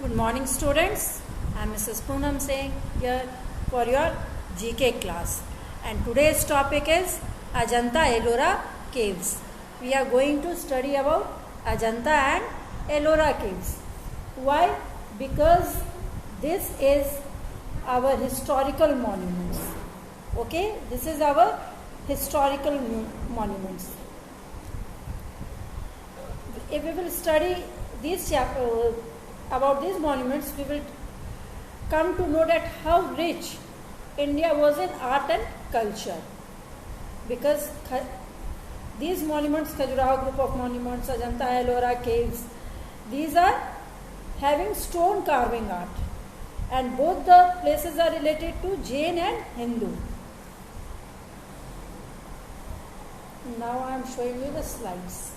Good morning, students. I am Mrs. Poonam Singh here for your GK class. And today's topic is Ajanta Ellora Caves. We are going to study about Ajanta and Ellora Caves. Why? Because this is our historical monuments. Okay? This is our historical monuments. If we will study these about these monuments, we will come to know that how rich India was in art and culture. Because these monuments, Khajuraho group of monuments, Ajanta Ellora caves, these are having stone carving art. And both the places are related to Jain and Hindu. Now I am showing you the slides.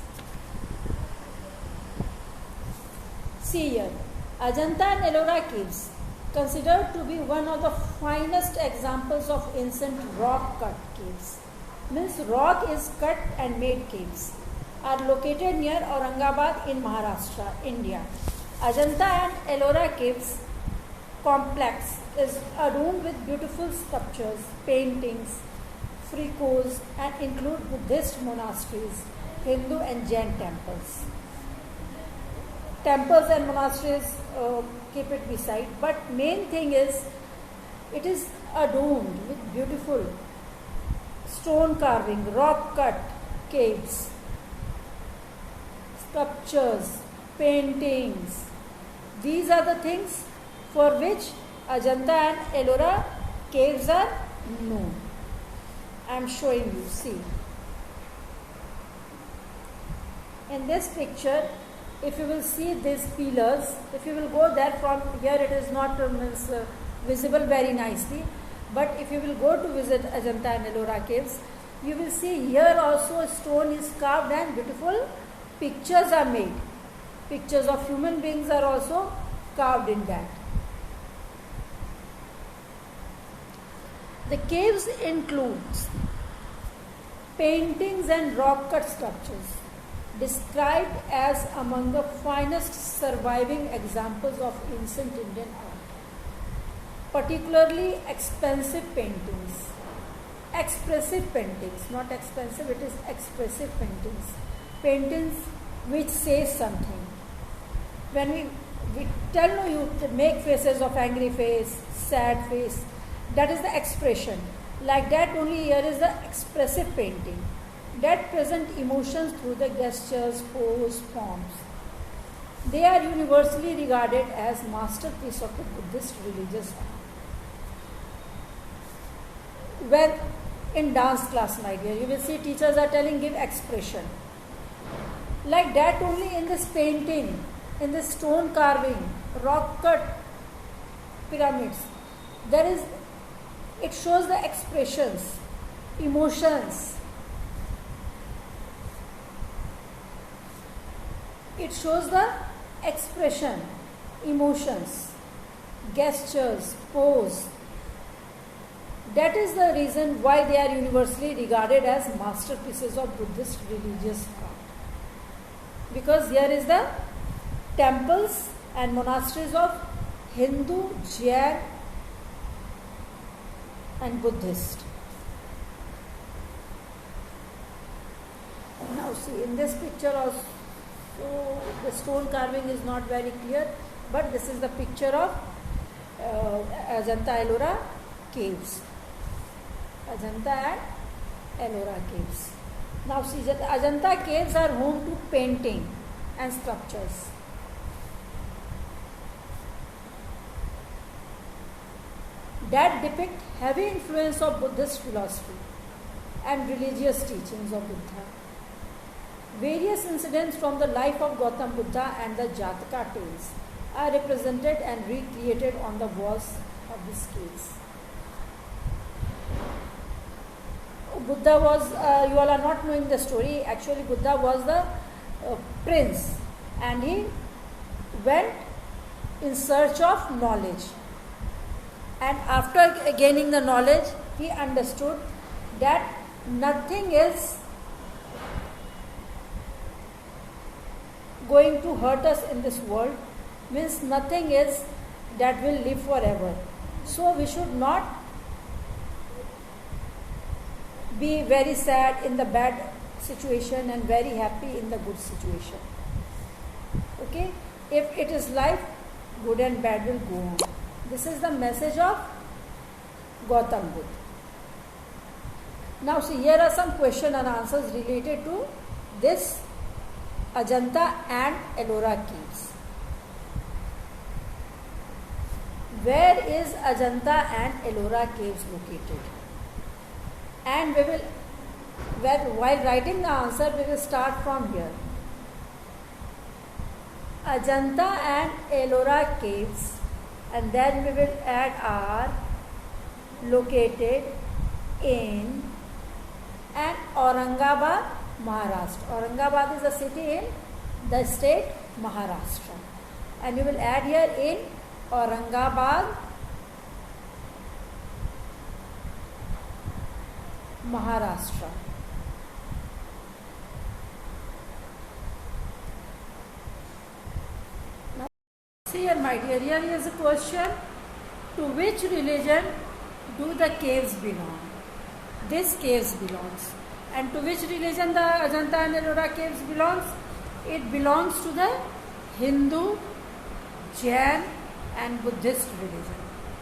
See here, Ajanta and Ellora caves, considered to be one of the finest examples of ancient rock cut caves. Means rock is cut and made caves. Are located near Aurangabad in Maharashtra, India. Ajanta and Ellora caves complex is adorned with beautiful sculptures, paintings, frescoes, and include Buddhist monasteries, Hindu and Jain temples. Temples and monasteries keep it beside, but main thing is it is adorned with beautiful stone carving, rock cut caves, sculptures, paintings. These are the things for which Ajanta and Ellora caves are known. I am showing you, see. In this picture, if you will see these pillars, if you will go there from here, it is not visible very nicely. But if you will go to visit Ajanta and Ellora caves, you will see here also a stone is carved and beautiful pictures are made. Pictures of human beings are also carved in that. The caves includes paintings and rock cut sculptures, described as among the finest surviving examples of ancient Indian art. Particularly expensive paintings, expressive paintings, not expensive, it is expressive paintings. Paintings which say something. When we tell you to make faces of angry face, sad face, that is the expression. Like that only here is the expressive painting that present emotions through the gestures, pose, forms. They are universally regarded as masterpiece of the Buddhist religious art. When in dance class, my dear, you will see teachers are telling give expression. Like that only in this painting, in this stone carving, rock cut pyramids, it shows the expressions, emotions. It shows the expression, emotions, gestures, pose. That is the reason why they are universally regarded as masterpieces of Buddhist religious art. Because here is the temples and monasteries of Hindu, Jain and Buddhist. Now see, in this picture also, so the stone carving is not very clear, but this is the picture of Ajanta Ellora caves. Ajanta and Ellora caves. Now see, Ajanta caves are home to painting and sculptures. That depict heavy influence of Buddhist philosophy and religious teachings of Buddha. Various incidents from the life of Gautam Buddha and the Jataka tales are represented and recreated on the walls of these caves. Buddha was, you all are not knowing the story, actually Buddha was the prince and he went in search of knowledge. And after gaining the knowledge, he understood that nothing is going to hurt us in this world means nothing is that will live forever. So we should not be very sad in the bad situation and very happy in the good situation. Okay? If it is life, good and bad will go on. This is the message of Gautam Buddha. Now see, here are some question and answers related to this Ajanta and Ellora caves. Where is Ajanta and Ellora caves located? And we will, while writing the answer, we will start from here. Ajanta and Ellora caves, and then we will add are located in and Aurangabad, Maharashtra. Aurangabad is a city in the state Maharashtra. And we will add here in Aurangabad, Maharashtra. Now, see here, my dear, here is a question. To which religion do the caves belong? This caves belongs. And to which religion the Ajanta and Ellora caves belongs? It belongs to the Hindu, Jain and Buddhist religion.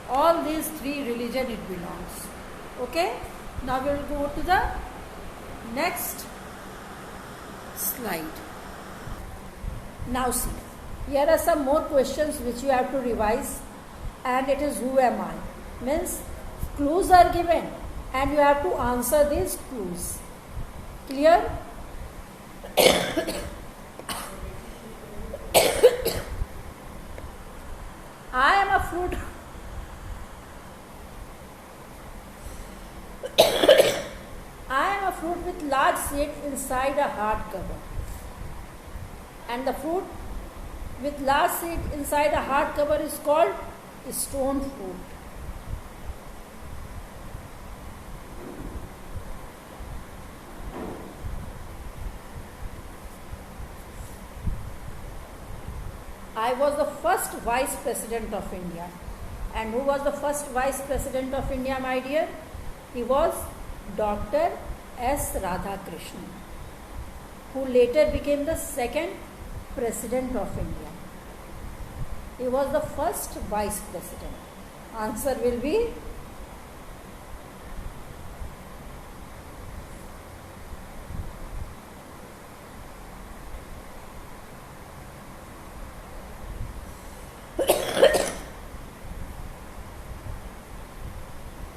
All these three religions it belongs. Okay? Now we will go to the next slide. Now see, here are some more questions which you have to revise, and it is who am I? Means clues are given and you have to answer these clues. Clear? I am a fruit. I am a fruit with large seed inside a hard cover. And the fruit with large seed inside a hard cover is called stone fruit. I was the first Vice President of India. And who was the first Vice President of India, my dear? He was Dr. S. Radhakrishnan, who later became the second President of India. He was the first Vice President. Answer will be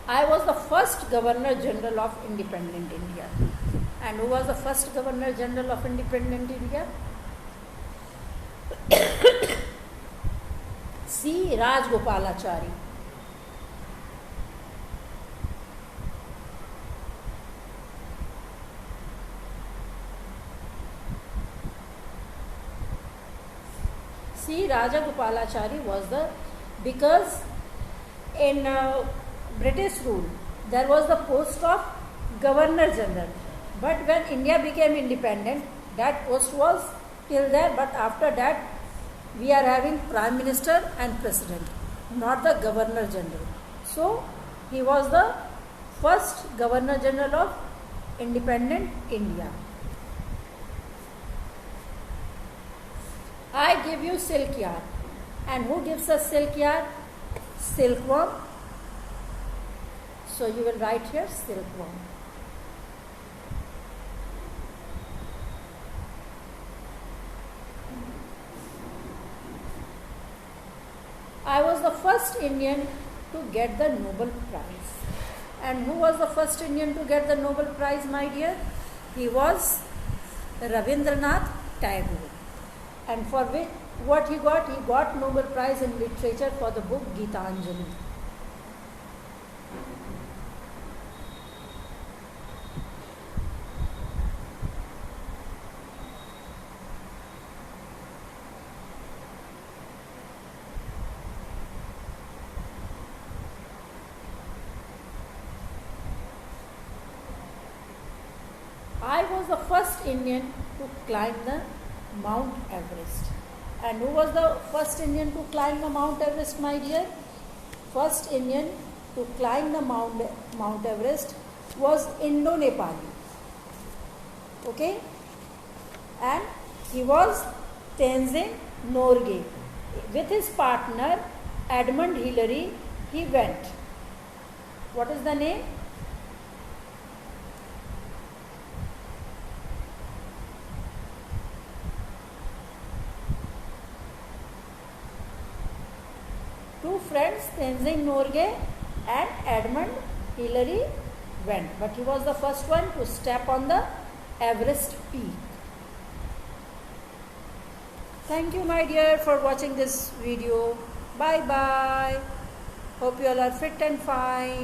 I was the first Governor General of Independent India. And who was the first Governor General of Independent India? C. Rajagopalachari. C. Rajagopalachari was because in British rule there was the post of Governor General, but when India became independent that post was still there, but after that we are having Prime Minister and President, not the Governor General. So he was the first Governor General of independent India. I give you silk yarn. And who gives us silk yarn? Silkworm. So you will write here silkworm. I was the first Indian to get the Nobel Prize. And who was the first Indian to get the Nobel Prize, my dear? He was Rabindranath Tagore. And for which, what he got? He got Nobel Prize in Literature for the book Gitanjali. I was the first Indian to climb the Mount Everest. And who was the first Indian to climb the Mount Everest, my dear? First Indian to climb the Mount Everest was Indo-Nepali. Okay? And he was Tenzing Norgay. With his partner Edmund Hillary, he went. What is the name? Two friends, Tenzing Norgay and Edmund Hillary, went. But he was the first one to step on the Everest peak. Thank you, my dear, for watching this video. Bye bye. Hope you all are fit and fine.